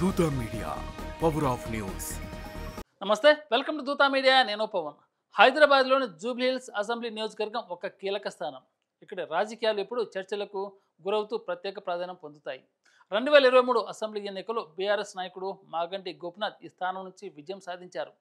Dootha media power of news. నమస్తే, welcome to Dootha media. నేను పవన్. హైదరాబాద్లోని జూబ్లీహిల్స్ అసెంబ్లీ నియోజకవర్గం ఒక కీలక స్థానం. ఇక్కడ రాజకీయాలు ఇప్పుడు చర్చలకు గురవుతూ ప్రత్యేక ప్రాధాన్యం పొందుతాయి. 2023 అసెంబ్లీ ఎన్నికలు బీఆర్ఎస్ నాయకుడు మాగంటి గోపినాథ్ ఈ స్థానం నుంచి విజయం సాధించారు.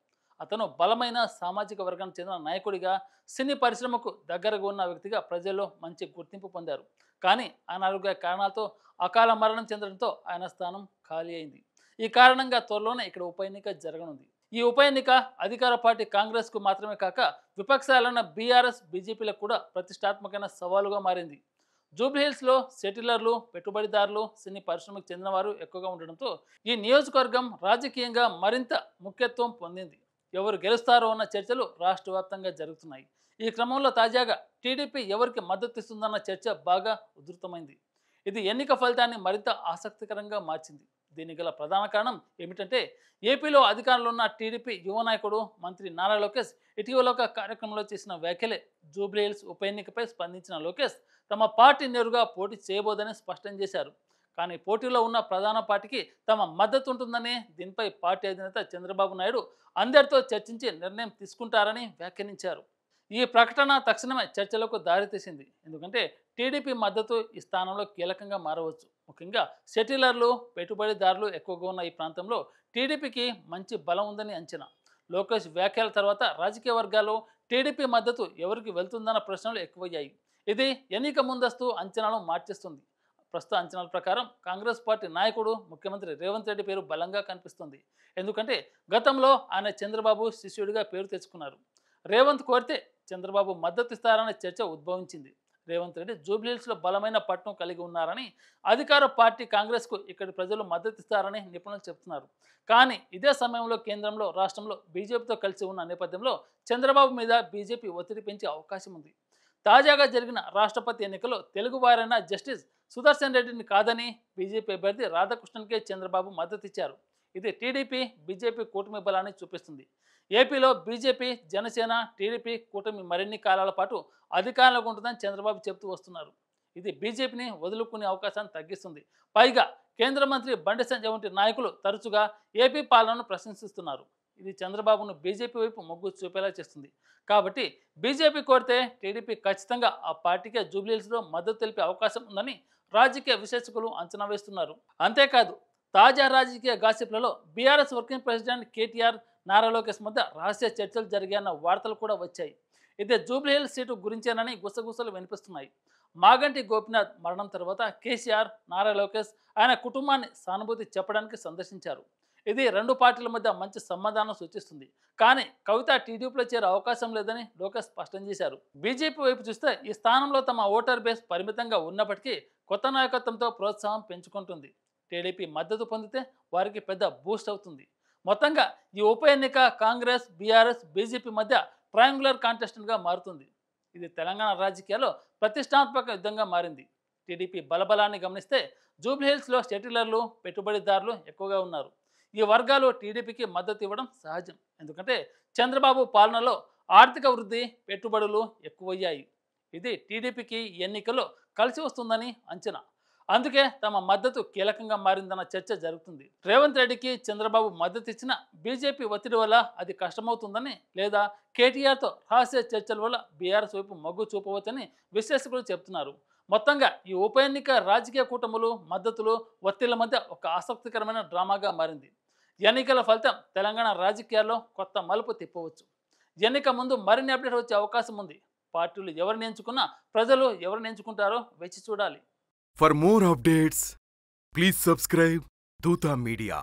అతను బలమైన సామాజిక వర్గానికి చెందిన నాయకుడిగా, సినీ పరిశ్రమకు దగ్గరగా ఉన్న వ్యక్తిగా ప్రజల్లో మంచి గుర్తింపు పొందారు. కానీ అనారోగ్య కారణాలతో అకాల మరణం చెందడంతో ఆయన స్థానం ఖాళీ అయింది. ఈ కారణంగా త్వరలోనే ఇక్కడ ఉప ఎన్నిక జరగనుంది. ఈ ఉప ఎన్నిక అధికార పార్టీ కాంగ్రెస్కు మాత్రమే కాక విపక్షాలైన బీఆర్ఎస్, బీజేపీలకు కూడా ప్రతిష్టాత్మకమైన సవాలుగా మారింది. జూబ్లీహిల్స్లో సెటిలర్లు, పెట్టుబడిదారులు, సినీ పరిశ్రమకు చెందిన వారు ఎక్కువగా ఉండడంతో ఈ నియోజకవర్గం రాజకీయంగా మరింత ముఖ్యత్వం పొందింది. ఎవరు గెలుస్తారో అన్న చర్చలు రాష్ట్ర వ్యాప్తంగా జరుగుతున్నాయి. ఈ క్రమంలో తాజాగా టీడీపీ ఎవరికి మద్దతు ఇస్తుందన్న చర్చ బాగా ఉధృతమైంది. ఇది ఎన్నిక ఫలితాన్ని మరింత ఆసక్తికరంగా మార్చింది. దీనికి గల ప్రధాన కారణం ఏమిటంటే, ఏపీలో అధికారంలో ఉన్న టీడీపీ యువ నాయకుడు మంత్రి నారా లోకేష్ ఇటీవల ఒక కార్యక్రమంలో చేసిన వ్యాఖ్యలే. జూబ్లీహిల్స్ ఉప ఎన్నికపై స్పందించిన లోకేష్ తమ పార్టీ నేరుగా పోటీ చేయబోదని స్పష్టం చేశారు. కానీ పోటీలో ఉన్న ప్రధాన పార్టీకి తమ మద్దతు ఉంటుందని, దీనిపై పార్టీ అధినేత చంద్రబాబు నాయుడు అందరితో చర్చించి నిర్ణయం తీసుకుంటారని వ్యాఖ్యానించారు. ఈ ప్రకటన తక్షణమే చర్చలకు దారితీసింది. ఎందుకంటే టీడీపీ మద్దతు ఈ స్థానంలో కీలకంగా మారవచ్చు. ముఖ్యంగా సెటిలర్లు, పెట్టుబడిదారులు ఎక్కువగా ఉన్న ఈ ప్రాంతంలో టీడీపీకి మంచి బలం ఉందని అంచనా. లోకేష్ వ్యాఖ్యల తర్వాత రాజకీయ వర్గాల్లో టీడీపీ మద్దతు ఎవరికి వెళ్తుందన్న ప్రశ్నలు ఎక్కువయ్యాయి. ఇది ఎన్నిక ముందస్తు అంచనాలను మార్చేస్తుంది. ప్రస్తుత అంచనాల ప్రకారం కాంగ్రెస్ పార్టీ నాయకుడు ముఖ్యమంత్రి రేవంత్ రెడ్డి పేరు బలంగా కనిపిస్తుంది. ఎందుకంటే గతంలో ఆయన చంద్రబాబు శిష్యుడిగా పేరు తెచ్చుకున్నారు. రేవంత్ కోరితే చంద్రబాబు మద్దతు ఇస్తారనే చర్చ ఉద్భవించింది. రేవంత్ రెడ్డి జూబ్లీహిల్స్లో బలమైన పట్టును కలిగి ఉన్నారని, అధికార పార్టీ కాంగ్రెస్కు ఇక్కడి ప్రజలు మద్దతు ఇస్తారని నిపుణులు చెబుతున్నారు. కానీ ఇదే సమయంలో కేంద్రంలో, రాష్ట్రంలో బీజేపీతో కలిసి ఉన్న నేపథ్యంలో చంద్రబాబు మీద బీజేపీ ఒత్తిడి పెంచే అవకాశం ఉంది. తాజాగా జరిగిన రాష్ట్రపతి ఎన్నికల్లో తెలుగువారైన జస్టిస్ సుదర్శన్ రెడ్డిని కాదని బీజేపీ అభ్యర్థి రాధాకృష్ణన్కే చంద్రబాబు మద్దతు ఇచ్చారు. ఇది టీడీపీ, బీజేపీ కూటమి బలాన్ని చూపిస్తుంది. ఏపీలో బీజేపీ, జనసేన, టీడీపీ కూటమి మరిన్ని కాలాల పాటు అధికారంలోకి ఉంటుందని చంద్రబాబు చెబుతూ వస్తున్నారు. ఇది బీజేపీని వదులుకునే అవకాశాన్ని తగ్గిస్తుంది. పైగా కేంద్ర మంత్రి బండి సంజయ్ వంటి నాయకులు తరచుగా ఏపీ పాలనను ప్రశంసిస్తున్నారు. ఇది చంద్రబాబును బీజేపీ వైపు మొగ్గు చూపేలా చేస్తుంది. కాబట్టి బీజేపీ కోరితే టీడీపీ ఖచ్చితంగా ఆ పార్టీకే జూబ్లీహిల్స్లో మద్దతు తెలిపే అవకాశం ఉందని రాజకీయ విశ్లేషకులు అంచనా వేస్తున్నారు. అంతేకాదు, తాజా రాజకీయ గాసిప్లలో BRS working president KTR, Nara Lokesh మధ్య రహస్య చర్చలు జరిగాయన్న వార్తలు కూడా వచ్చాయి. ఇదే జూబ్లీహిల్స్ సీటు గురించేనని గుసగుసలు వినిపిస్తున్నాయి. మాగంటి గోపినాథ్ మరణం తర్వాత కేసీఆర్, నారా లోకేష్ ఆయన కుటుంబాన్ని సానుభూతి చెప్పడానికి సందర్శించారు. ఇది రెండు పార్టీల మధ్య మంచి సంబంధాలను సూచిస్తుంది. కానీ కవిత టీడీపీలో చేరే అవకాశం లేదని లోకేష్ స్పష్టం చేశారు. బీజేపీ వైపు చూస్తే ఈ స్థానంలో తమ ఓటర్ బేస్ పరిమితంగా ఉన్నప్పటికీ కొత్త నాయకత్వంతో ప్రోత్సాహం పెంచుకుంటుంది. టీడీపీ మద్దతు పొందితే వారికి పెద్ద బూస్ట్ అవుతుంది. మొత్తంగా ఈ ఉప ఎన్నిక కాంగ్రెస్, బీఆర్ఎస్, బీజేపీ మధ్య ట్రయాంగులర్ కాంటెస్ట్గా మారుతుంది. ఇది తెలంగాణ రాజకీయాల్లో ప్రతిష్టాత్మక యుద్ధంగా మారింది. టీడీపీ బలబలాన్ని గమనిస్తే జూబ్లీహిల్స్లో సెటిలర్లు, పెట్టుబడిదారులు ఎక్కువగా ఉన్నారు. ఈ వర్గాలు టీడీపీకి మద్దతు ఇవ్వడం సహజం. ఎందుకంటే చంద్రబాబు పాలనలో ఆర్థిక వృద్ధి, పెట్టుబడులు ఎక్కువయ్యాయి. ఇది టీడీపీకి ఎన్నికల్లో కలిసి వస్తుందని అంచనా. అందుకే తమ మద్దతు కీలకంగా మారిందన్న చర్చ జరుగుతుంది. రేవంత్ రెడ్డికి చంద్రబాబు మద్దతు ఇచ్చిన బీజేపీ ఒత్తిడి వల్ల అది కష్టమవుతుందని, లేదా కేటీఆర్తో రహస్య చర్చల వల్ల బీఆర్ఎస్ వైపు మొగ్గు చూపవచ్చని విశ్లేషకులు చెబుతున్నారు. మొత్తంగా ఈ ఉప ఎన్నిక రాజకీయ కూటములు, మద్దతులు, ఒత్తిళ్ల మధ్య ఒక ఆసక్తికరమైన డ్రామాగా మారింది. ఎన్నికల ఫలితం తెలంగాణ రాజకీయాల్లో కొత్త మలుపు తిప్పవచ్చు. ఎన్నిక ముందు మరిన్ని అప్డేట్ వచ్చే అవకాశం ఉంది. పార్టీలు ఎవరిని ఎంచుకున్నా ప్రజలు ఎవరిని ఎంచుకుంటారో వేచి చూడాలి. For more updates please subscribe Dootha media.